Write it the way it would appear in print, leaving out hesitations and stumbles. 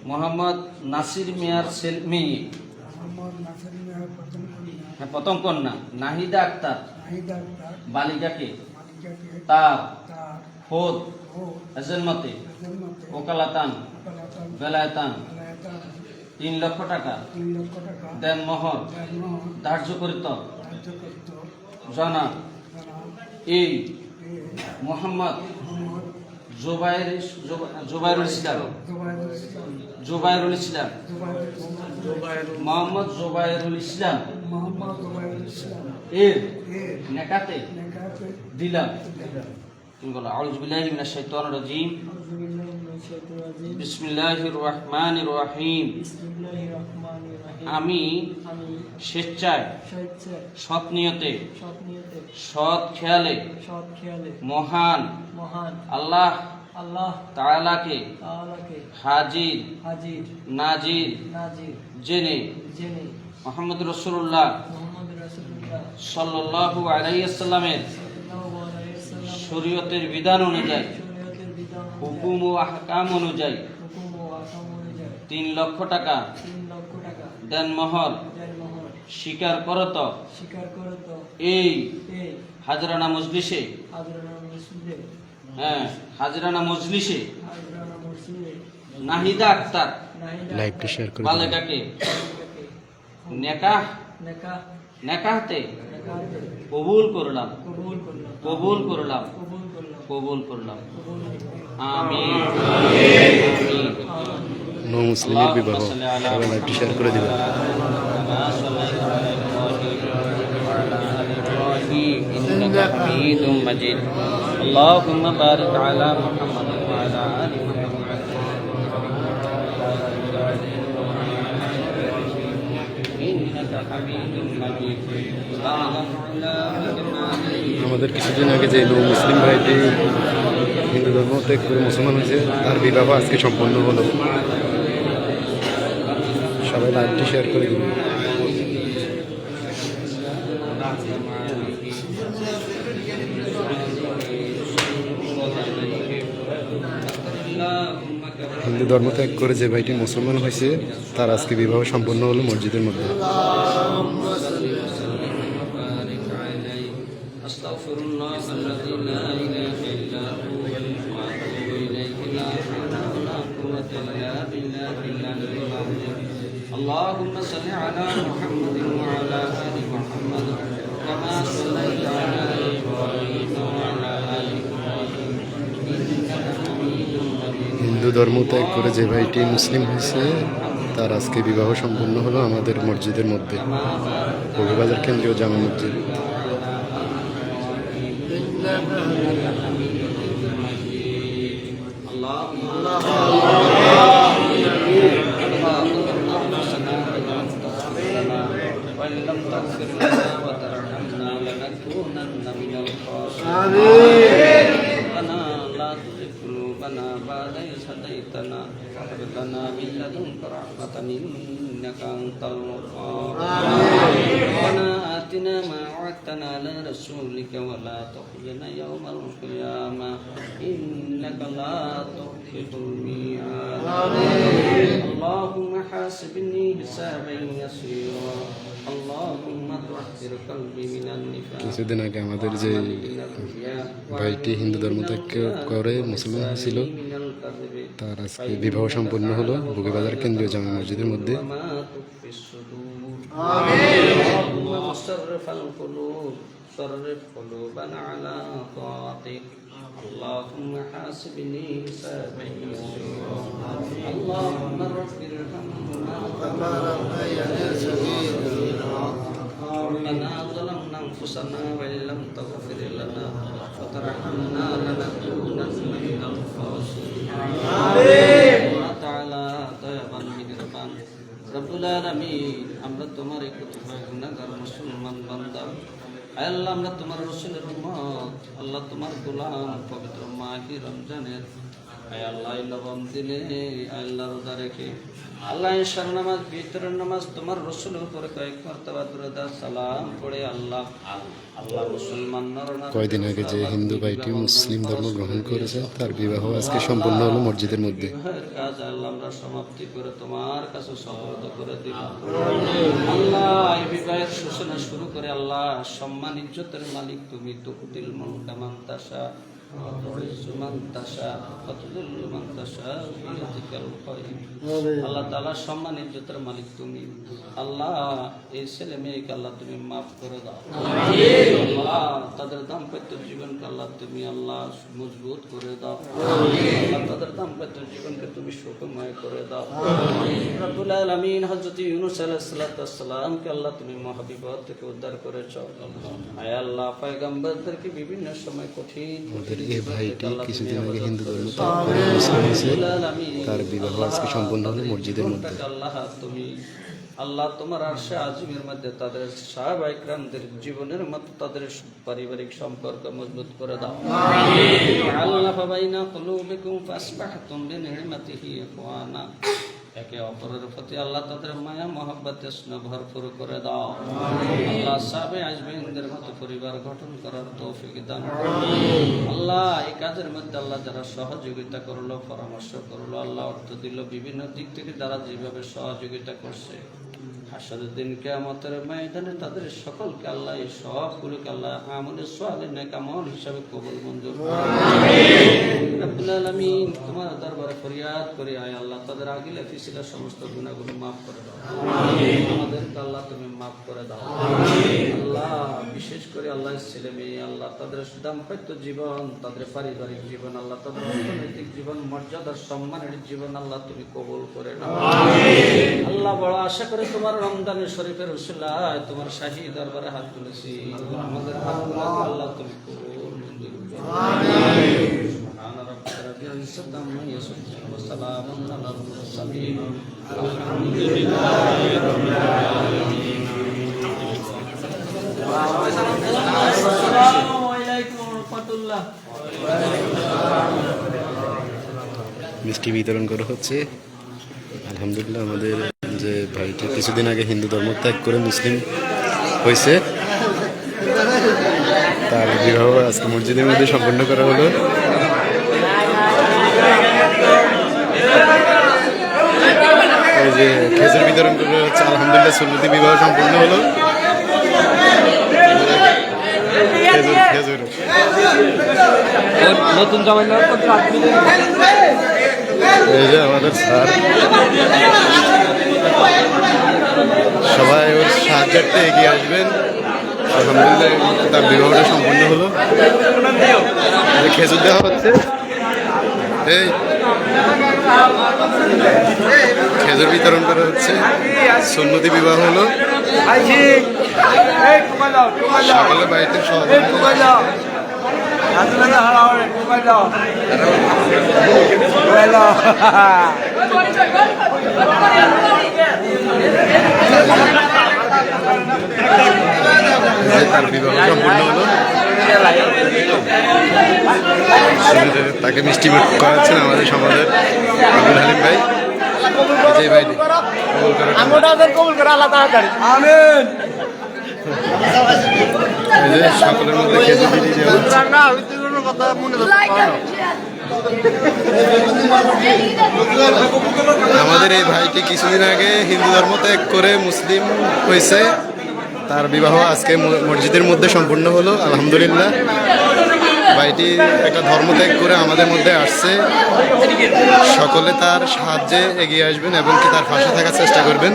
মোহাম্মদ নাসির মিয়ার মেয়ে, প্রথম কন্যা নাহিদা আক্তার বালিকাকে তার খোদ এজেলমতে ওকালাতান বেলায়েতান 3 লক্ষ টাকা দেন মোহর ধার্য করিত জনাব এই মোহাম্মদ জুবাইরুল ইসলাম মোহাম্মদ জুবাইরুল ইসলাম এর নেকাতে দিলাম। আউযু বিল্লাহি মিনাশ শাইতানির রাজীম। বিসমিল্লাহির রহমানির রহিম। আমি স্বেচ্ছায় সৎ নিয়তে সৎ খেয়ালে মহান আল্লাহ তাআলাকে হাজির নাজির জেনে মুহাম্মদ রাসূলুল্লাহ সাল্লাল্লাহু আলাইহি ওয়াসাল্লামের শরীয়তের বিধান অনুযায়ী হুকুম ও আহকাম অনুযায়ী 3 লক্ষ টাকা দেন মোহর স্বীকার করত এই হাজরানা মজলিসে নাহিদা আক্তার বালিকাকে নেকাহতে কবুল করলাম। আমিন। নো মুসলিমের বিবাহ সবাই লাইভটি শেয়ার করে দিবেন। إنك حميد مجيد اللهم بارك على محمد وعلى آل محمد إنك حميد مجيد আমাদের কিছুদিন আগে যে নো মুসলিম ভাইটি হিন্দু ধর্ম ত্যাগ করে মুসলমান হয়েছে তার বিবাহ আজকে সম্পন্ন হলো। সবাই লাইভটি শেয়ার করে দিবেন। হিন্দু ধর্ম ত্যাগ করে যে ভাইটি মুসলমান হয়েছে তার আজকে বিবাহ সম্পন্ন হলো মসজিদের মধ্যে। اللهم صل على محمد وعلى آل محمد كما صليت على إبراهيم وعلى آل إبراهيم إنك حميد مجيد। হিন্দু ধর্ম ত্যাগ করে যে ভাইটি মুসলিম হয়েছে তার আজকে বিবাহ সম্পন্ন হলো আমাদের মসজিদের মধ্যে, কবিবাজার কেন্দ্রীয় জামে মসজিদ। بعد إذ هديتنا وهب لنا من لدنك رحمة إنك أنت الوهاب ربنا آتنا ما وعدتنا على رسولك ولا تخزنا يوم القيامة إنك لا تخلف الميعاد اللهم حاسبني حسابا يسيرا اللهم طهر قلبي من النفاق। কিছুদিন আগে আমাদের যে ভাইটি হিন্দু ধর্ম ত্যাগ করে মুসলমান হয়েছিল তার আজকে বিবাহ সম্পন্ন হলো বগিবাজার কেন্দ্রীয় জামে মসজিদের মধ্যে। صرف قلوبنا على طاعتك اللهم حاسبني حسابا يسيرا اللهم رب ارحمهما كما ربياني صغيرا ربنا ظلمنا انفسنا وان لم تغفر لنا وترحمنا لنكونن من الخاسرين آمين تعالى طيبا مهربان রব্বুল আলামিন আমরা তোমার এক গুনাহগার মুসলমান বান্দা আল্লাহ আমরা তোমার রাসূলের উম্মত আল্লাহ তোমার গোলাম পবিত্র মাহে রমজানের আয় আল্লাহ এই লবণ দিনে আল্লাহ রোজা রেখে আল্লাহ ঈশার নামাজ ভিতরের নামাজ তোমার রসুলের উপরে কয়েক মারতবা দুরুদ সালাম পড়ে আল্লাহ আল্লাহ মুসলমান নরনারী কয়দিন আগে যে হিন্দু ভাইটি মুসলিম ধর্ম গ্রহণ করেছে তার বিবাহ আজকে সম্পন্ন হলো মসজিদের মধ্যে। বিবাহের কাজ আল্লাহ আমরা সমাপ্তি করে তোমার কাছে সমর্থ করে দিলাম। আল্লাহ এই বিবাহের সূচনা শুরু করে আল্লাহ সম্মান ইজ্জতের মালিক তুমি, তুকতিল মুলকা মান তাশা ওয়া তুইজ্জু মান তাশা ওয়া তুযিল্লু মান তাশা বিয়াদিকাল খায়র। আল্লাহ তাআলা সম্মান ইজ্জতের মালিক তুমি। আল্লাহ এই ছেলে মেয়েকে আল্লাহ তুমি মাফ করে দাও। আল্লাহ তাদের দাম্পত্য জীবনকে আল্লাহ তুমি আল্লাহ মজবুত করে দাও। আল্লাহ তাদের দাম্পত্য জীবনকে তুমি সুখময় করে দাও। রব্বুল আলামিন হযরত ইউনূস আলাইহিস সালামকে আল্লাহ তুমি মহাবিপদ থেকে উদ্ধার করেছো। আয় আল্লাহ পয়গম্বরদেরকে বিভিন্ন সময় কঠিন এই ভাইটি কিছুদিন আগে হিন্দু ধর্ম ত্যাগ করে মুসলিম হয়েছে, তার বিবাহ আজকে সম্পন্ন হলো মসজিদের মধ্যে। আল্লাহ তুমি আল্লাহ তোমার আরশে আজিমের মধ্যে তাদের সাহাবায়ে কিরামদের জীবনের মতো তাদের পারিবারিক সম্পর্ক মজবুত করে দাও। আল্লাহ ফাবাইনা কুলুবিকুম ফাসবাহতুম বিনি'মাতিহি ইখওয়ানা। একে অপরের প্রতি আল্লাহ তাদের মায়া মহব্বত স্নেহ ভরপুর করে দাও। আল্লাহ সাহাবে আজমাইনদের মতো পরিবার গঠন করার তৌফিক দান করো। আল্লাহ এই কাজের মধ্যে আল্লাহ যারা সহযোগিতা করলো, পরামর্শ করলো, আল্লাহ অর্থ দিল, বিভিন্ন দিক থেকে যারা যেভাবে সহযোগিতা করছে, হাসরের দিন কিয়ামতের ময়দানে তাদের সকলকে আল্লাহ এই সবগুলোকে আল্লাহ আমলে সালেহ নেক আমল হিসাবে কবুল মঞ্জুর করো। রব্বুল আলামিন তোমার দরবারে ফরিয়াদ করি, আয় আল্লাহ তাদের আগিলা পিছিলা সমস্ত গুনাহগুলো মাফ করে দাও। আমাদেরকে আল্লাহ তুমি মাফ করে দাও। আল্লাহ বিশেষ করে আল্লাহ ছেলে মেয়ে আল্লাহ তাদের দাম্পত্য জীবন, তাদের পারিবারিক জীবন, আল্লাহ তাদের অর্থনৈতিক জীবন, মর্যাদার সম্মানের জীবন আল্লাহ তুমি কবুল করে নাও। আল্লাহ বড় আশা করে তোমার রমজানের শরীফের উসিলায় তোমার শাহী দরবারে হাত তুলেছি, আমাদের হাতগুলোকে আল্লাহ তুমি কবুল মঞ্জুর করো। সুবহান রাব্বিকা রাব্বিল ইজ্জাতি আম্মা ইয়াসিফুন ওয়া সালামুন আলাল মুরসালিন আলহামদুলিল্লাহি রাব্বিল আলামিন। আসসালামু আলাইকুম ওয়া রাহমাতুল্লাহ। মিষ্টি বিতরণ করা হচ্ছে। আলহামদুলিল্লাহ আমাদের যে ভাইটি কিছুদিন আগে হিন্দু ধর্ম ত্যাগ করে মুসলিম হয়েছে তার বিবাহ আজকে মসজিদের মধ্যে সম্পন্ন করা হলো। এই যে খেজুর বিতরণ করা হচ্ছে। আলহামদুলিল্লাহ সুন্নতি বিবাহ সম্পন্ন হলো। খেজুর নতুন জামাই এই যে আমাদের স্যার সবাই ওর সাহায্যার্থে এগিয়ে আসবেন। আলহামদুলিল্লাহ তার বিবাহটা সম্পন্ন হলো। খেজুর দেওয়া হচ্ছে। এই খেজুর বিতরণ করা হচ্ছে। সুন্নতি বিবাহ হলো। সকলে বাড়িতে সহযোগিতা তার বিবাহ সম্পূর্ণ হলো। তাকে মিষ্টি মুখ করাচ্ছেন আমাদের সমাজের আব্দুল হালিম ভাই। যে ভাই সকলের মধ্যে খেজুর দিয়ে আমাদের এই ভাইটি কিছুদিন আগে হিন্দু ধর্ম ত্যাগ করে মুসলিম হয়েছে, তার বিবাহ আজকে মসজিদের মধ্যে সম্পূর্ণ হলো। আলহামদুলিল্লাহ ভাইটি একটা ধর্ম ত্যাগ করে আমাদের মধ্যে আসছে। সকলে তার সাহায্যে এগিয়ে আসবেন এবং কি তার পাশে থাকার চেষ্টা করবেন।